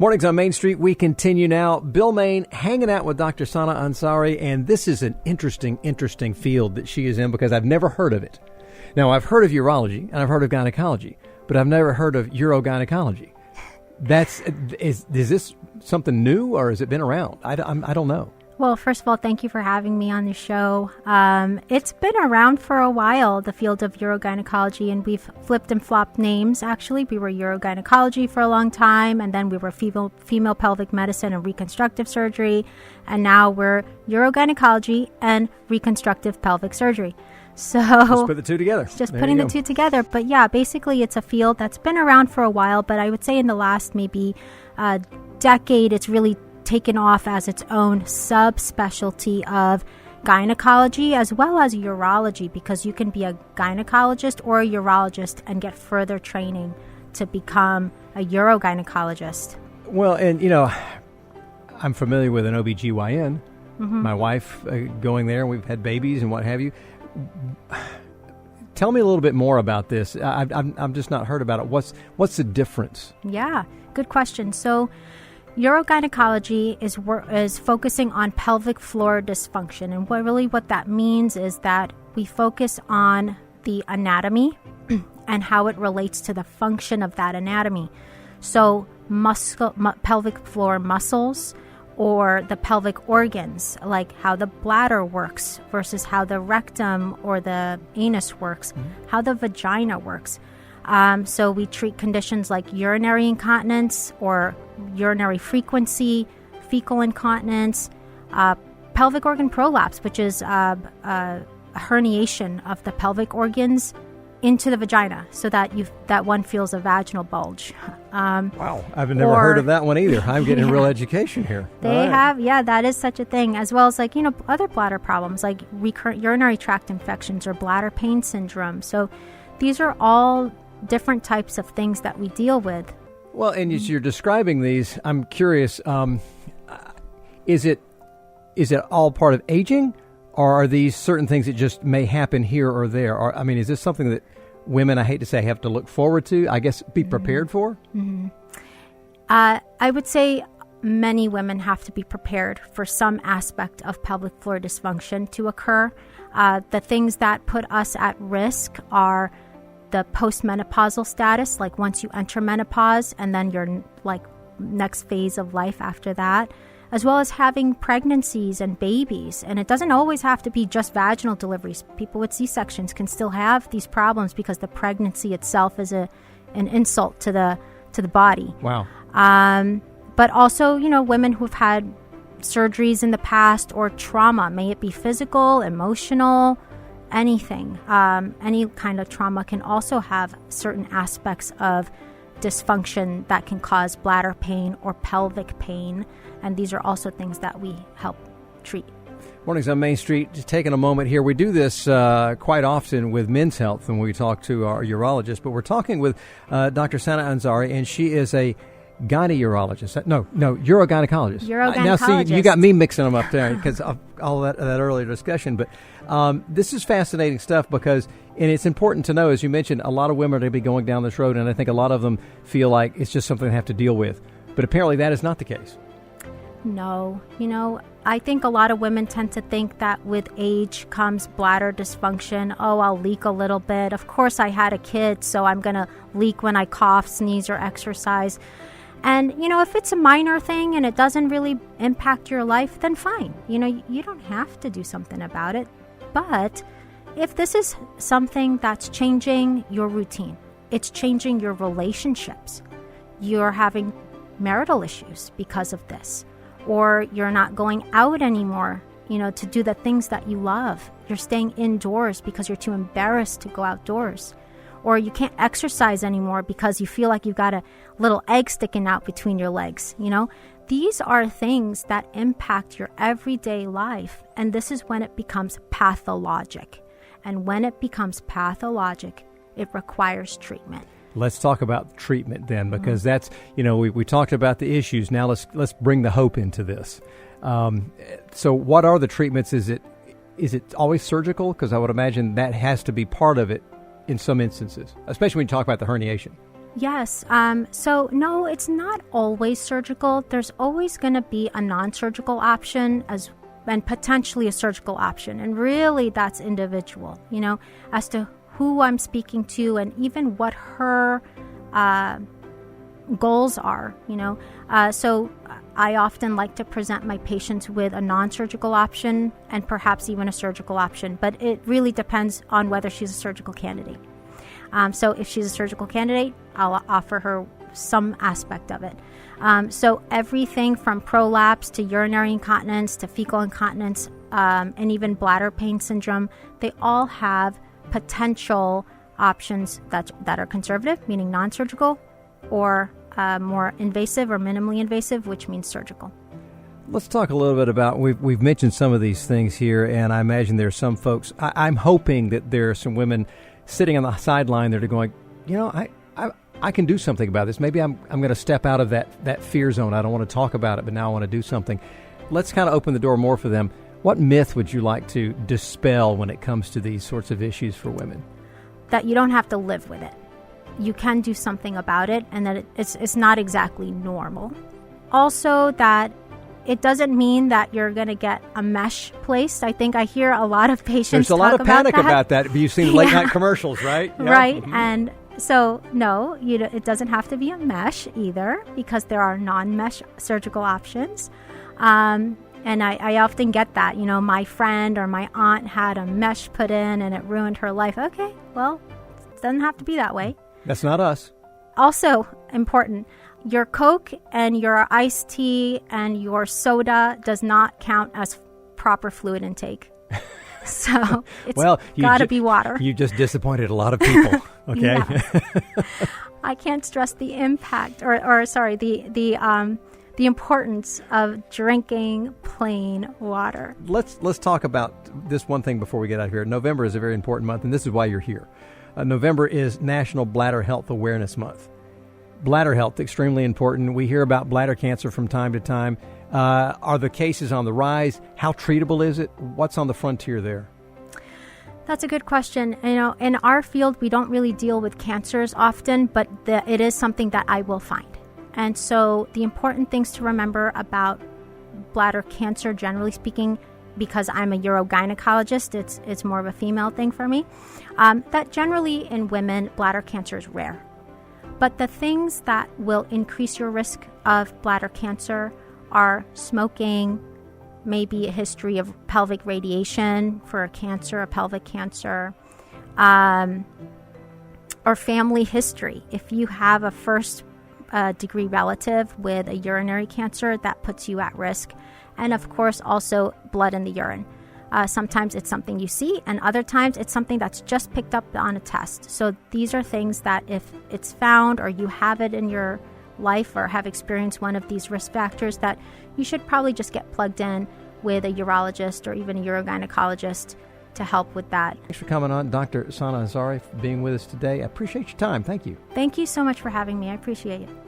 Mornings on Main Street, we continue now. Bill Main hanging out with Dr. Sana Ansari, and this is an interesting field that she is in because I've never heard of it. Now, I've heard of urology and I've heard of gynecology, but I've never heard of urogynecology. Is this something new, or has it been around? I don't know. Well, first of all, thank you for having me on the show. It's been around for a while, the field of urogynecology, and we've flipped and flopped names, actually. We were urogynecology for a long time, and then we were female pelvic medicine and reconstructive surgery, and now we're urogynecology and reconstructive pelvic surgery. So just put the two together. Just putting the two together. But yeah, basically it's a field that's been around for a while, but I would say in the last maybe decade, it's really taken off as its own subspecialty of gynecology as well as urology, because you can be a gynecologist or a urologist and get further training to become a urogynecologist. Well, and I'm familiar with an OBGYN. Mm-hmm. My wife going there, and we've had babies and what have you. Tell me a little bit more about this. I've just not heard about it. What's the difference? Yeah, good question. So urogynecology is focusing on pelvic floor dysfunction. And what that means is that we focus on the anatomy and how it relates to the function of that anatomy. So pelvic floor muscles, or the pelvic organs, like how the bladder works versus how the rectum or the anus works, how the vagina works. So we treat conditions like urinary incontinence or urinary frequency, fecal incontinence, pelvic organ prolapse, which is a herniation of the pelvic organs into the vagina so that one feels a vaginal bulge. Wow, I've never heard of that one either. I'm getting real education here. They have, that is such a thing, as well as other bladder problems like recurrent urinary tract infections or bladder pain syndrome. So these are all different types of things that we deal with. Well, and as you're describing these, I'm curious, is it all part of aging? Or are these certain things that just may happen here or there? Or, is this something that women, I hate to say, have to look forward to, I guess, be prepared for? Mm-hmm. I would say many women have to be prepared for some aspect of pelvic floor dysfunction to occur. The things that put us at risk are the postmenopausal status, like once you enter menopause and then your next phase of life after that, as well as having pregnancies and babies. And it doesn't always have to be just vaginal deliveries. People with C-sections can still have these problems because the pregnancy itself is an insult to the body. Wow. But also, women who've had surgeries in the past or trauma, may it be physical, emotional, anything. Any kind of trauma can also have certain aspects of dysfunction that can cause bladder pain or pelvic pain. And these are also things that we help treat. Mornings on Main Street. Just taking a moment here. We do this quite often with Men's Health when we talk to our urologist, but we're talking with Dr. Sana Ansari, and she is a gynecologist. No, urogynecologist. Now, see, you got me mixing them up there because of all that earlier discussion. But this is fascinating stuff because, and it's important to know, as you mentioned, a lot of women are going to be going down this road, and I think a lot of them feel like it's just something they have to deal with. But apparently that is not the case. No. I think a lot of women tend to think that with age comes bladder dysfunction. Oh, I'll leak a little bit. Of course, I had a kid, so I'm going to leak when I cough, sneeze, or exercise. And, if it's a minor thing and it doesn't really impact your life, then fine. You don't have to do something about it. But if this is something that's changing your routine, it's changing your relationships, you're having marital issues because of this, or you're not going out anymore, to do the things that you love. You're staying indoors because you're too embarrassed to go outdoors. Or you can't exercise anymore because you feel like you've got a little egg sticking out between your legs. These are things that impact your everyday life. And this is when it becomes pathologic. And when it becomes pathologic, it requires treatment. Let's talk about treatment then, because that's, we talked about the issues. Now let's bring the hope into this. So what are the treatments? Is it always surgical? Because I would imagine that has to be part of it in some instances, especially when you talk about the herniation. Yes. So no, it's not always surgical. There's always going to be a non-surgical option and potentially a surgical option. And really that's individual, as to who I'm speaking to and even what her goals are, So I often like to present my patients with a non-surgical option and perhaps even a surgical option, but it really depends on whether she's a surgical candidate. So if she's a surgical candidate, I'll offer her some aspect of it. So everything from prolapse to urinary incontinence to fecal incontinence and even bladder pain syndrome, they all have potential options that are conservative, meaning non-surgical, or more invasive or minimally invasive, which means surgical. Let's talk a little bit about, we've mentioned some of these things here, and I imagine there's some folks, I'm hoping that there are some women sitting on the sideline that are going, I can do something about this. Maybe I'm going to step out of that fear zone. I don't want to talk about it, but now I want to do something. Let's kind of open the door more for them. What myth would you like to dispel when it comes to these sorts of issues for women? That you don't have to live with it. You can do something about it, and that it's not exactly normal. Also, that it doesn't mean that you're going to get a mesh placed. I think I hear a lot of patients talk about that. There's a lot of panic about that. You've seen late night commercials, right? Yeah. Right. Mm-hmm. And so, no, it doesn't have to be a mesh either, because there are non-mesh surgical options. And I often get that, my friend or my aunt had a mesh put in and it ruined her life. Okay, well, it doesn't have to be that way. That's not us. Also important, your Coke and your iced tea and your soda does not count as proper fluid intake. So it's got to be water. You just disappointed a lot of people. Okay. I can't stress the impact the importance of drinking plain water. Let's talk about this one thing before we get out of here. November is a very important month, and this is why you're here. November is National Bladder Health Awareness Month. Bladder health, extremely important. We hear about bladder cancer from time to time. Are the cases on the rise? How treatable is it? What's on the frontier there? That's a good question. In our field, we don't really deal with cancers often, but it is something that I will find. And so the important things to remember about bladder cancer, generally speaking, because I'm a urogynecologist, it's more of a female thing for me, that generally in women, bladder cancer is rare. But the things that will increase your risk of bladder cancer are smoking, maybe a history of pelvic radiation for a pelvic cancer, or family history. If you have a first degree relative with a urinary cancer, that puts you at risk. And of course, also blood in the urine. Sometimes it's something you see, and other times it's something that's just picked up on a test. So these are things that if it's found or you have it in your life or have experienced one of these risk factors, that you should probably just get plugged in with a urologist or even a urogynecologist to help with that. Thanks for coming on, Dr. Sana Ansari, for being with us today. I appreciate your time. Thank you. Thank you so much for having me. I appreciate it.